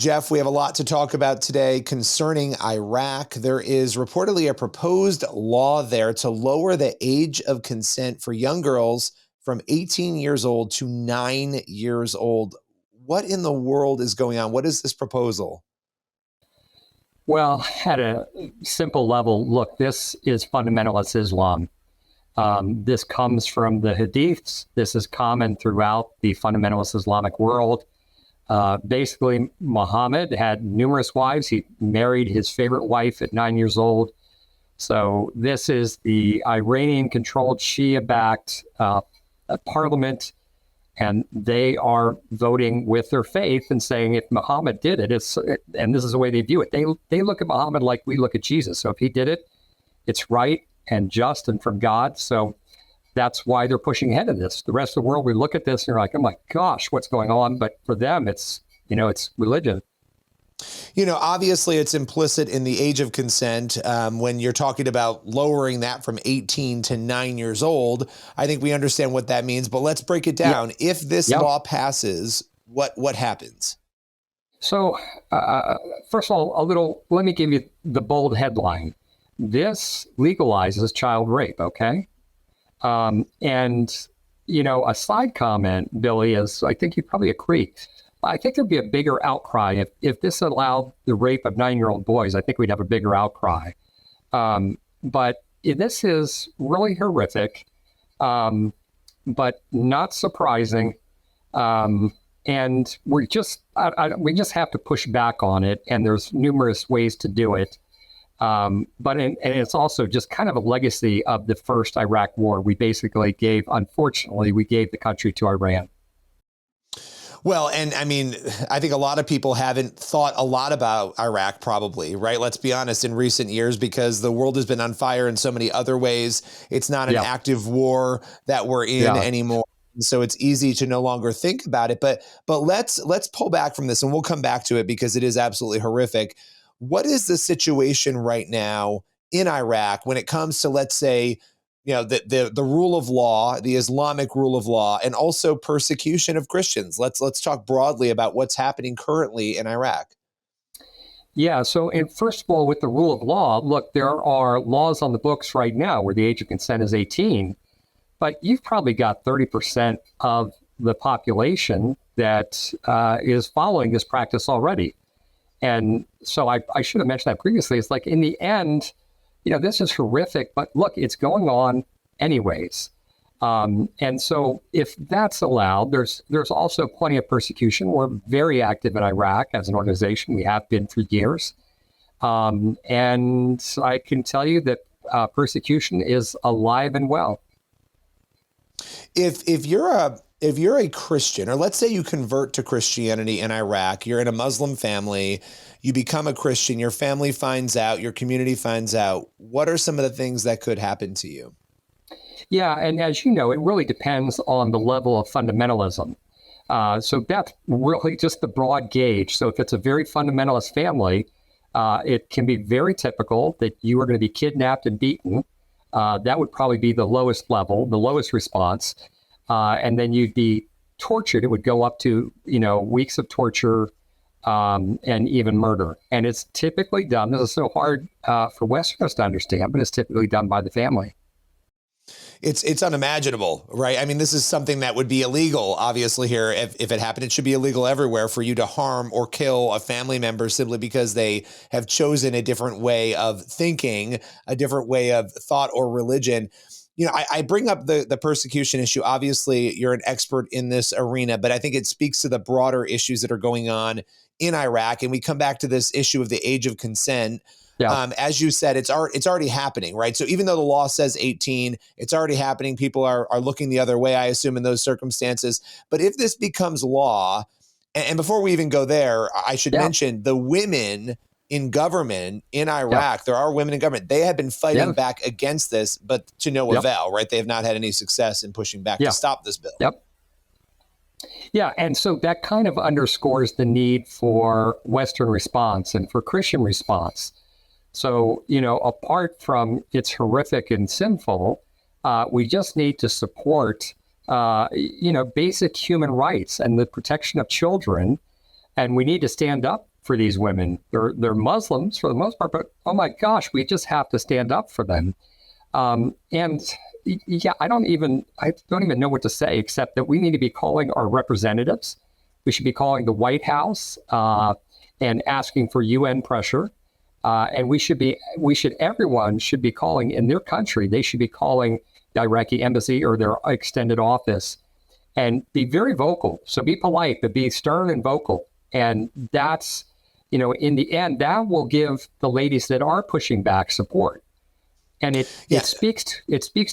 Jeff, we have a lot to talk about today concerning Iraq. There is reportedly a proposed law there to lower the age of consent for young girls from 18 years old to 9 years old. What in the world is going on? What is this proposal? Well, at a simple level, look, this is fundamentalist Islam. This comes from the Hadiths. This is common throughout the fundamentalist Islamic world. Basically, Muhammad had numerous wives. He married his favorite wife at 9 years old. So this is the Iranian-controlled Shia-backed parliament, and they are voting with their faith and saying if Muhammad did it, and this is the way they view it. They look at Muhammad like we look at Jesus. So if he did it, it's right and just and from God. So that's why they're pushing ahead of this. The rest of the world, we look at this and you're like, oh my gosh, what's going on? But for them, it's religion. Obviously it's implicit in the age of consent when you're talking about lowering that from 18 to 9 years old. I think we understand what that means, but let's break it down. Yeah. If this law passes, what happens? So first of all, let me give you the bold headline. This legalizes child rape, okay? And a side comment, Billy, is I think you probably agree. I think there'd be a bigger outcry if this allowed the rape of 9-year-old boys. I think we'd have a bigger outcry. But this is really horrific, but not surprising. And we just have to push back on it. And there's numerous ways to do it. And it's also just kind of a legacy of the first Iraq war. Unfortunately, we gave the country to Iran. Well, and I mean, I think a lot of people haven't thought a lot about Iraq probably, right? Let's be honest, in recent years, because the world has been on fire in so many other ways. It's not an active war that we're in anymore. So it's easy to no longer think about it. But let's pull back from this and we'll come back to it because it is absolutely horrific. What is the situation right now in Iraq when it comes to, let's say, the rule of law, the Islamic rule of law, and also persecution of Christians? Let's talk broadly about what's happening currently in Iraq. Yeah. So, first of all, with the rule of law, look, there are laws on the books right now where the age of consent is 18, but you've probably got 30% of the population that is following this practice already. And so I should have mentioned that previously. It's like in the end, this is horrific, but look, it's going on anyways. And so if that's allowed, there's also plenty of persecution. We're very active in Iraq as an organization. We have been for years. And I can tell you that persecution is alive and well. If you're a Christian, or let's say you convert to Christianity in Iraq, you're in a Muslim family, you become a Christian, your family finds out, your community finds out, what are some of the things that could happen to you? Yeah, and as you know, it really depends on the level of fundamentalism. So that's really just the broad gauge. So if it's a very fundamentalist family, it can be very typical that you are going to be kidnapped and beaten. That would probably be the lowest level, the lowest response. And then you'd be tortured. It would go up to, weeks of torture and even murder. And it's typically done, this is so hard for Westerners to understand, but it's typically done by the family. It's unimaginable, right? I mean, this is something that would be illegal, obviously, here. If it happened, it should be illegal everywhere for you to harm or kill a family member simply because they have chosen a different way of thinking, a different way of thought or religion. I bring up the persecution issue. Obviously, you're an expert in this arena, but I think it speaks to the broader issues that are going on in Iraq. And we come back to this issue of the age of consent. Yeah. As you said, it's already happening, right? So even though the law says 18, it's already happening. People are looking the other way, I assume, in those circumstances. But if this becomes law, and before we even go there, I should mention the women in government in Iraq, there are women in government. They have been fighting back against this, but to no avail, right? They have not had any success in pushing back to stop this bill. Yeah, and so that kind of underscores the need for Western response and for Christian response. So, apart from it's horrific and sinful, we just need to support, basic human rights and the protection of children. And we need to stand up for these women. They're Muslims for the most part, but oh my gosh, we just have to stand up for them. And yeah, I don't even know what to say except that we need to be calling our representatives. We should be calling the White House and asking for UN pressure. And everyone should be calling in their country. They should be calling the Iraqi embassy or their extended office and be very vocal. So be polite, but be stern and vocal. And that's, in the end, that will give the ladies that are pushing back support. And it speaks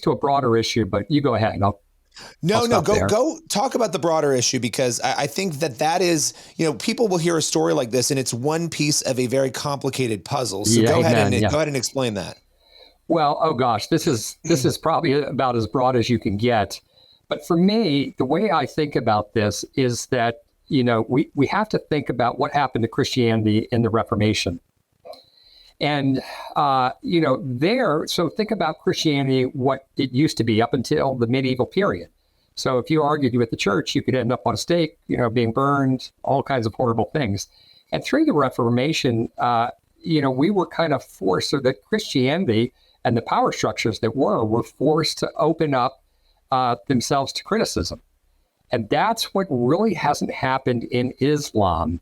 to a broader issue, but you go ahead. Go talk about the broader issue, because I think that is, people will hear a story like this and it's one piece of a very complicated puzzle. So go ahead and explain that. Well, oh gosh, this is probably about as broad as you can get. But for me, the way I think about this is that, we have to think about what happened to Christianity in the Reformation. And, so think about Christianity, what it used to be up until the medieval period. So if you argued with the church, you could end up on a stake, being burned, all kinds of horrible things. And through the Reformation, we were kind of forced, so that Christianity and the power structures that were forced to open up themselves to criticism. And that's what really hasn't happened in Islam.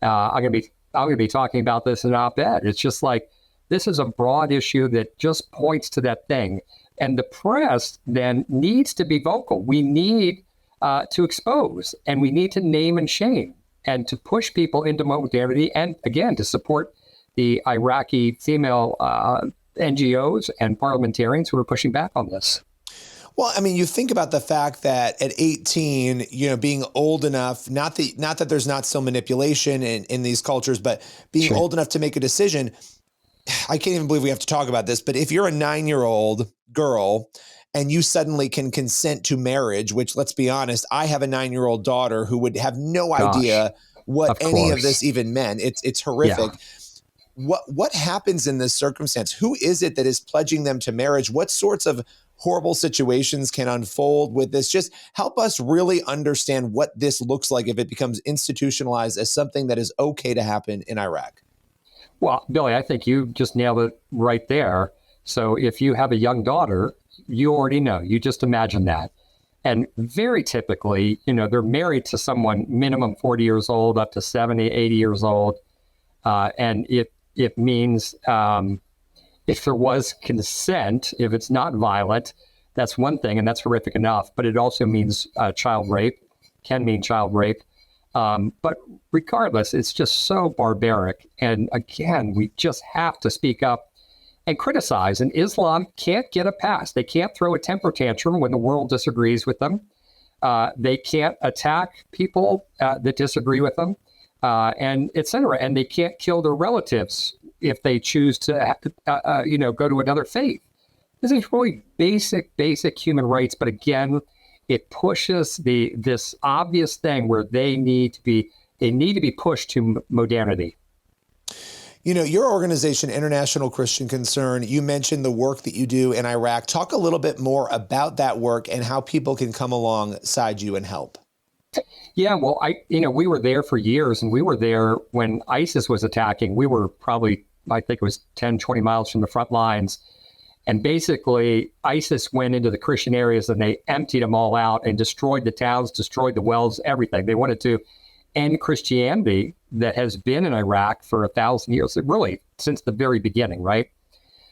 I'm going to be talking about this in an op-ed. It's just like, this is a broad issue that just points to that thing. And the press then needs to be vocal. We need to expose, and we need to name and shame, and to push people into modernity, and again, to support the Iraqi female NGOs and parliamentarians who are pushing back on this. Well, I mean, you think about the fact that at 18, being old enough, not that there's not still manipulation in these cultures, but being old enough to make a decision. I can't even believe we have to talk about this, but if you're a 9-year-old girl and you suddenly can consent to marriage, which, let's be honest, I have a 9-year-old daughter who would have no idea what any of this even meant. It's horrific. Yeah. What happens in this circumstance? Who is it that is pledging them to marriage? What sorts of horrible situations can unfold with this? Just help us really understand what this looks like if it becomes institutionalized as something that is okay to happen in Iraq. Well, Billy, I think you just nailed it right there. So if you have a young daughter, you already know, you just imagine that. And very typically, they're married to someone minimum 40 years old, up to 70, 80 years old. And it means if there was consent, if it's not violent, that's one thing, and that's horrific enough. But it also means child rape, can mean child rape. But regardless, it's just so barbaric. And again, we just have to speak up and criticize. And Islam can't get a pass. They can't throw a temper tantrum when the world disagrees with them. They can't attack people that disagree with them, and et cetera. And they can't kill their relatives if they choose to, go to another faith. This is really basic human rights. But again, it pushes this obvious thing where they need to be pushed to modernity. Your organization, International Christian Concern, you mentioned the work that you do in Iraq. Talk a little bit more about that work and how people can come alongside you and help. Yeah, well, we were there for years, and we were there when ISIS was attacking. We were probably, I think it was 10, 20 miles from the front lines. And basically, ISIS went into the Christian areas and they emptied them all out and destroyed the towns, destroyed the wells, everything. They wanted to end Christianity that has been in Iraq for 1,000 years, really since the very beginning, right?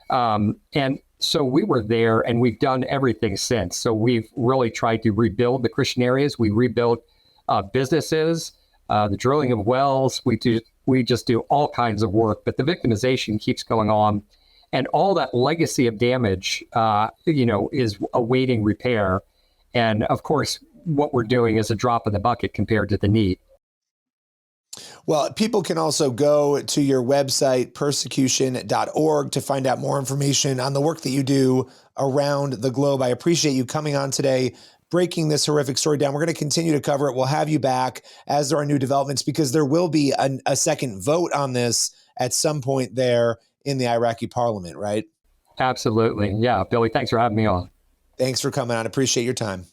And so we were there, and we've done everything since. So we've really tried to rebuild the Christian areas. We rebuilt businesses, the drilling of wells. We just do all kinds of work, but the victimization keeps going on. And all that legacy of damage, is awaiting repair. And of course, what we're doing is a drop in the bucket compared to the need. Well, people can also go to your website, persecution.org, to find out more information on the work that you do around the globe. I appreciate you coming on today, breaking this horrific story down. We're going to continue to cover it. We'll have you back as there are new developments, because there will be a second vote on this at some point there in the Iraqi parliament, right? Absolutely. Yeah. Billy, thanks for having me on. Thanks for coming on. Appreciate your time.